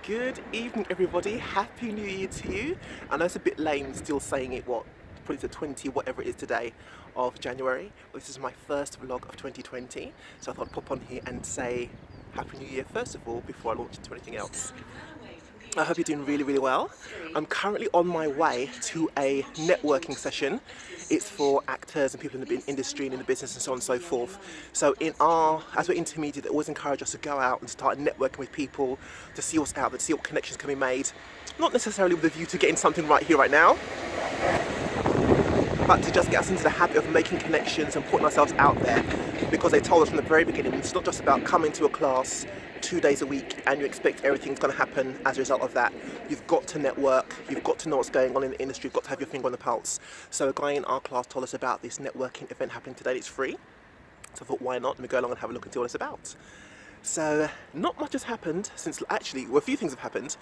Good evening, everybody. Happy New Year to you. I know it's a bit lame still saying it, probably the 20, whatever it is today, of January. But this is my first vlog of 2020. So I thought I'd pop on here and say Happy New Year first of all before I launch into anything else. I hope you're doing really, really well. I'm currently on my way to a networking session. It's for actors and people in the industry and in the business and so on and so forth. So as we're intermediate, they always encourage us to go out and start networking with people, to see what's out there, to see what connections can be made. Not necessarily with a view to getting something right here, right now, but to just get us into the habit of making connections and putting ourselves out there. Because they told us from the very beginning, it's not just about coming to a class 2 days a week and you expect everything's going to happen as a result of that. You've got to network, you've got to know what's going on in the industry, you've got to have your finger on the pulse. So a guy in our class told us about this networking event happening today. It's free. So I thought, why not? Let me go along and have a look and see what it's about. So not much has happened since, actually, a few things have happened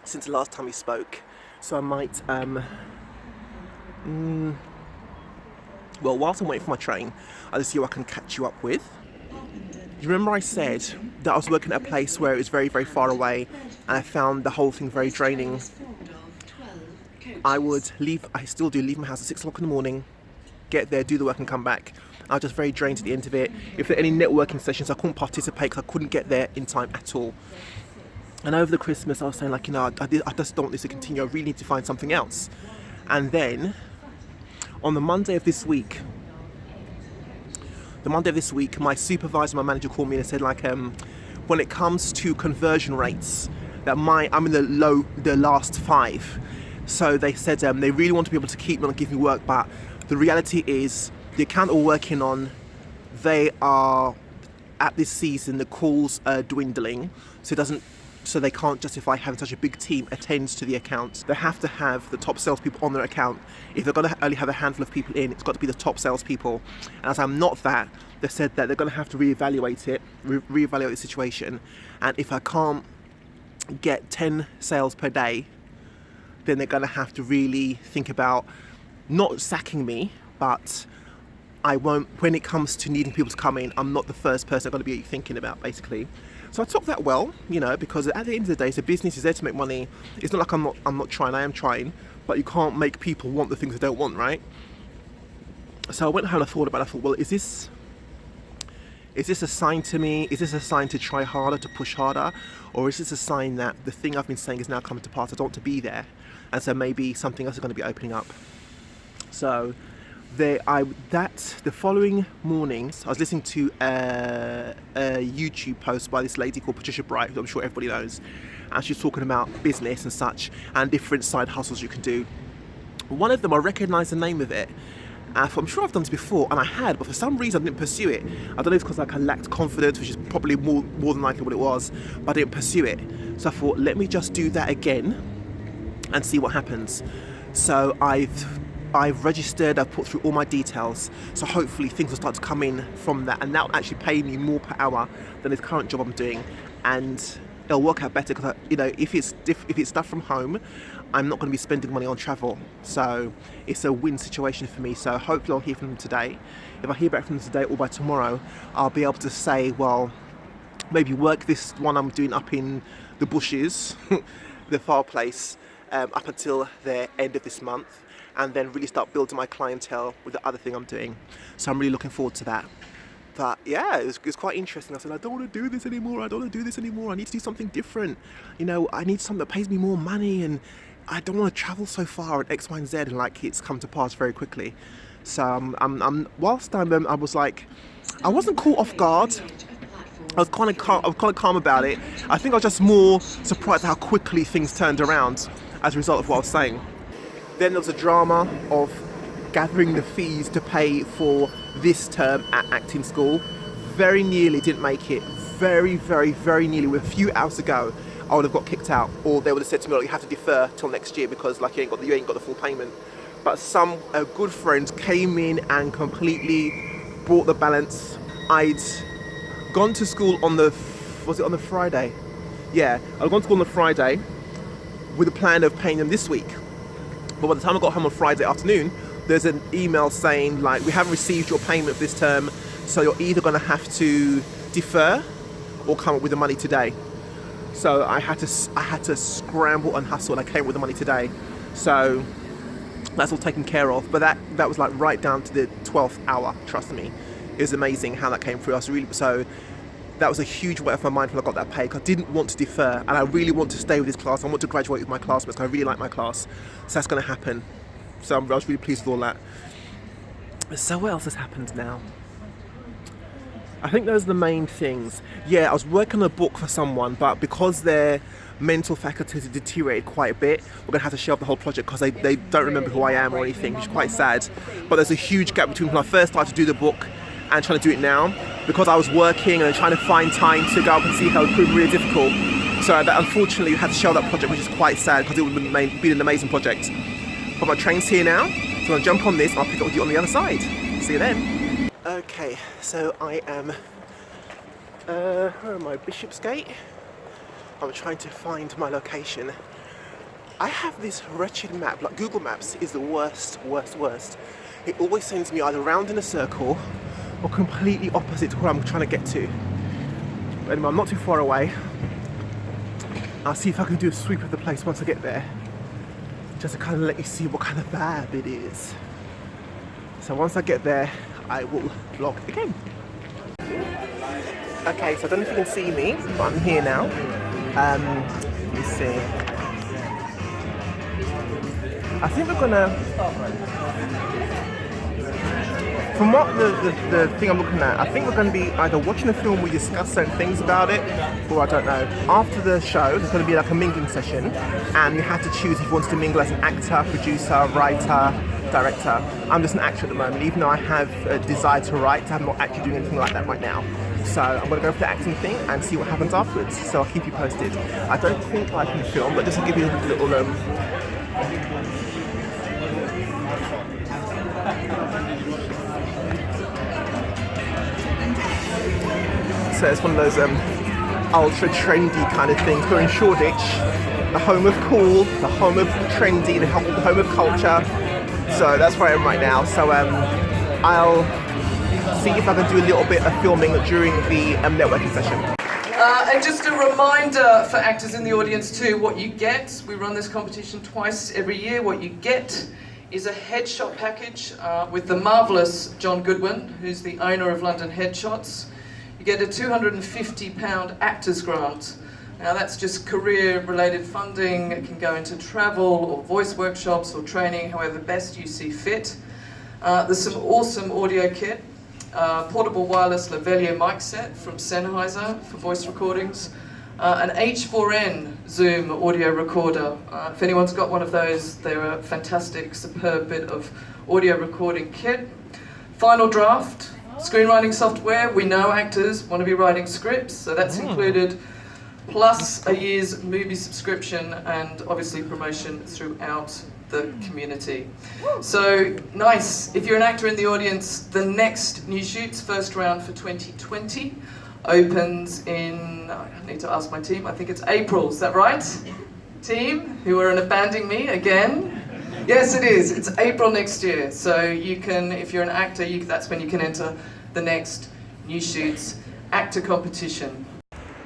since the last time we spoke. So I might, well, whilst I'm waiting for my train, I'll just see who I can catch you up with. You remember I said that I was working at a place where it was very, very far away and I found the whole thing very draining. I still do leave my house at 6 o'clock in the morning, get there, do the work and come back. I was just very drained at the end of it. If there were any networking sessions, I couldn't participate because I couldn't get there in time at all. And over the Christmas, I was saying, like, you know, I just don't want this to continue. I really need to find something else. And then on the Monday of this week, my supervisor, my manager called me and said, like, when it comes to conversion rates, that I'm in the last 5. So they said they really want to be able to keep me and give me work, but the reality is the account we're working on, they are at this season, the calls are dwindling, so they can't justify having such a big team attend to the account. They have to have the top salespeople on their account. If they're going to only have a handful of people in, it's got to be the top salespeople. And as I'm not that, they said that they're going to have to reevaluate the situation. And if I can't get 10 sales per day, then they're going to have to really think about not sacking me, but I won't, when it comes to needing people to come in, I'm not the first person I'm going to be thinking about, basically. So I took that well, you know, because at the end of the day, it's a business, is there to make money. It's not like I'm not trying, I am trying, but you can't make people want the things they don't want, right? So I went home and I thought about it. I thought, well, is this a sign to me? Is this a sign to try harder, to push harder? Or is this a sign that the thing I've been saying is now coming to pass? I don't want to be there. And so maybe something else is going to be opening up. So the following morning, I was listening to a YouTube post by this lady called Patricia Bright, who I'm sure everybody knows, and she's talking about business and such, and different side hustles you can do. One of them, I recognise the name of it. I'm sure I've done this before, and I had, but for some reason I didn't pursue it. I don't know if it's because I lacked confidence, which is probably more than likely what it was, but I didn't pursue it. So I thought, let me just do that again and see what happens. So I've registered, I've put through all my details, so hopefully things will start to come in from that, and that will actually pay me more per hour than this current job I'm doing, and it'll work out better because, you know, if it's stuff from home, I'm not going to be spending money on travel, so it's a win situation for me. So hopefully I'll hear from them today. If I hear back from them today or by tomorrow, I'll be able to say, well, maybe work this one I'm doing up in the bushes, the far place, up until the end of this month, and then really start building my clientele with the other thing I'm doing. So I'm really looking forward to that. But yeah, it was quite interesting. I said, I don't want to do this anymore. I need to do something different. You know, I need something that pays me more money, and I don't want to travel so far and X, Y, and Z, and like it's come to pass very quickly. So I was like, I wasn't caught off guard. I was kind of calm about it. I think I was just more surprised at how quickly things turned around as a result of what I was saying. Then there was a drama of gathering the fees to pay for this term at acting school. Very nearly didn't make it. Very, very, very nearly. With a few hours to go, I would have got kicked out, or they would have said to me, "Look, you have to defer till next year because, like, you ain't got the full payment." But some good friends came in and completely brought the balance. I'd gone to school on the Friday? Yeah, I'd gone to school on the Friday with a plan of paying them this week. But by the time I got home on Friday afternoon, there's an email saying, like, we haven't received your payment for this term, so you're either going to have to defer or come up with the money today. So I had to scramble and hustle, and I came with the money today. So that's all taken care of. But that was like right down to the 12th hour. Trust me, it was amazing how that came through. So that was a huge weight off my mind when I got that pay, because I didn't want to defer, and I really want to stay with this class. I want to graduate with my classmates, because I really like my class. So that's going to happen. So I was really pleased with all that. So what else has happened now? I think those are the main things. Yeah, I was working on a book for someone, but because their mental faculties have deteriorated quite a bit, we're going to have to shelve the whole project, because they don't remember who I am or anything, which is quite sad. But there's a huge gap between when I first started to do the book and trying to do it now, because I was working and trying to find time to go up and see her. It proved really difficult. So that unfortunately we had to shelve that project, which is quite sad, because it would have been an amazing project. But my train's here now, so I'm going to jump on this and I'll pick up with you on the other side. See you then. Okay, so I am, where am I? Bishopsgate? I'm trying to find my location. I have this wretched map, like Google Maps is the worst. It always sends me either round in a circle or completely opposite to where I'm trying to get to. But anyway, I'm not too far away. I'll see if I can do a sweep of the place once I get there, just to kind of let you see what kind of vibe it is. So once I get there, I will vlog again. Okay, so I don't know if you can see me, but I'm here now. Let me see. I think we're gonna, from what the thing I'm looking at, I think we're gonna be either watching a film, we discuss certain things about it, or I don't know. After the show, there's gonna be like a mingling session, and you have to choose if you want to mingle as an actor, producer, writer, director. I'm just an actor at the moment, even though I have a desire to write. I'm not actually doing anything like that right now. So I'm going to go for the acting thing and see what happens afterwards. So I'll keep you posted. I don't think I can film, but just to give you a little so it's one of those ultra trendy kind of things. We're in Shoreditch, the home of cool, the home of trendy, the home of culture. So that's where I am right now. So I'll see if I can do a little bit of filming during the networking session. And just a reminder for actors in the audience too, what you get, we run this competition twice every year, what you get is a headshot package with the marvellous John Goodwin, who's the owner of London Headshots. You get a £250 actors grant. Now that's just career-related funding. It can go into travel or voice workshops or training, however best you see fit. There's some awesome audio kit. Portable wireless lavalier mic set from Sennheiser for voice recordings. An H4n Zoom audio recorder. If anyone's got one of those, they're a fantastic, superb bit of audio recording kit. Final draft, screenwriting software. We know actors want to be writing scripts, so that's included, plus a year's movie subscription and obviously promotion throughout the community. So nice. If you're an actor in the audience, the next New Shoots first round for 2020 opens in, I need to ask my team, I think it's April, is that right? Team, who are abandoning me again? Yes, it is. It's April next year. So you can, if you're an actor, that's when you can enter the next New Shoots actor competition.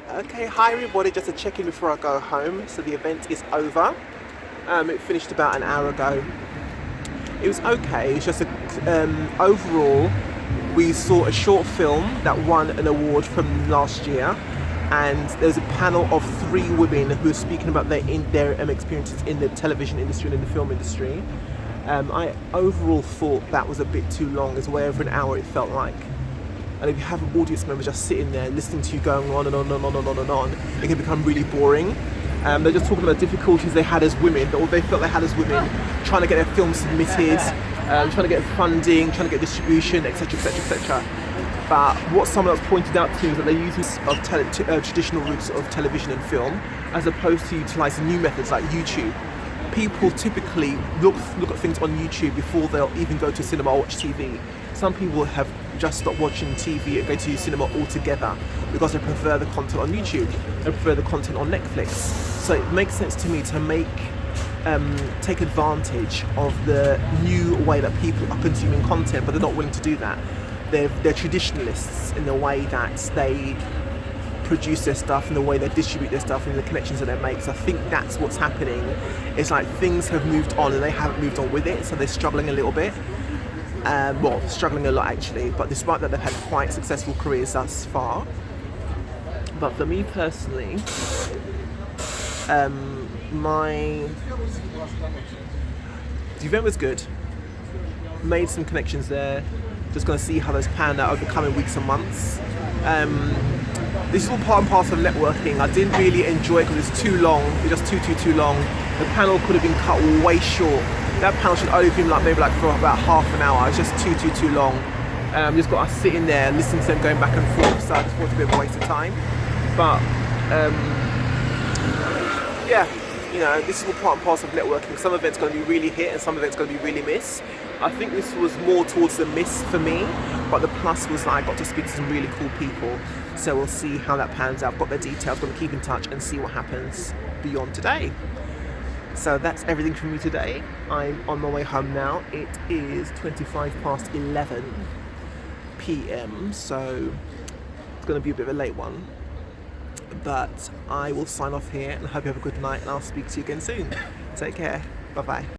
Okay, hi everybody, just a check-in before I go home. So the event is over. It finished about an hour ago. It was okay. It's just overall, we saw a short film that won an award from last year, and there's a panel of 3 women who are speaking about their experiences in the television industry and in the film industry. I overall thought that was a bit too long. It was way over an hour, it felt like. And if you have an audience member just sitting there listening to you going on and on and on and on and on, it can become really boring. They're just talking about difficulties they had as women, or they felt they had as women, trying to get their film submitted, trying to get funding, trying to get distribution, etc, etc, etc. But what someone else pointed out to me is that they're using traditional routes of television and film, as opposed to utilising new methods like YouTube. People typically look at things on YouTube before they'll even go to cinema or watch TV. Some people have just stopped watching TV and go to cinema altogether because they prefer the content on YouTube, they prefer the content on Netflix. So it makes sense to me to take advantage of the new way that people are consuming content, but they're not willing to do that. They're traditionalists in the way that they produce their stuff and the way they distribute their stuff and the connections that they make. So I think that's what's happening. It's like things have moved on and they haven't moved on with it, so they're struggling a little bit. Well, struggling a lot actually, but despite that they've had quite successful careers thus far. But for me personally, the event was good. Made some connections there. Just going to see how those pan out over the coming weeks and months. This is all part and parcel of networking. I didn't really enjoy it because it's too long. It's just too long. The panel could have been cut way short. That panel should only have been maybe for about half an hour. It's just too long. Just got us sitting there listening to them going back and forth. So I just thought it was a bit of a waste of time. But yeah, this is all part and parcel of networking. Some events going to be really hit and some events going to be really miss. I think this was more towards the miss for me, but the plus was that I got to speak to some really cool people. So we'll see how that pans out. I've got their details, going to keep in touch and see what happens beyond today. So that's everything from me today. I'm on my way home now. It is 11 p.m, so it's going to be a bit of a late one. But I will sign off here and hope you have a good night, and I'll speak to you again soon. Take care. Bye-bye.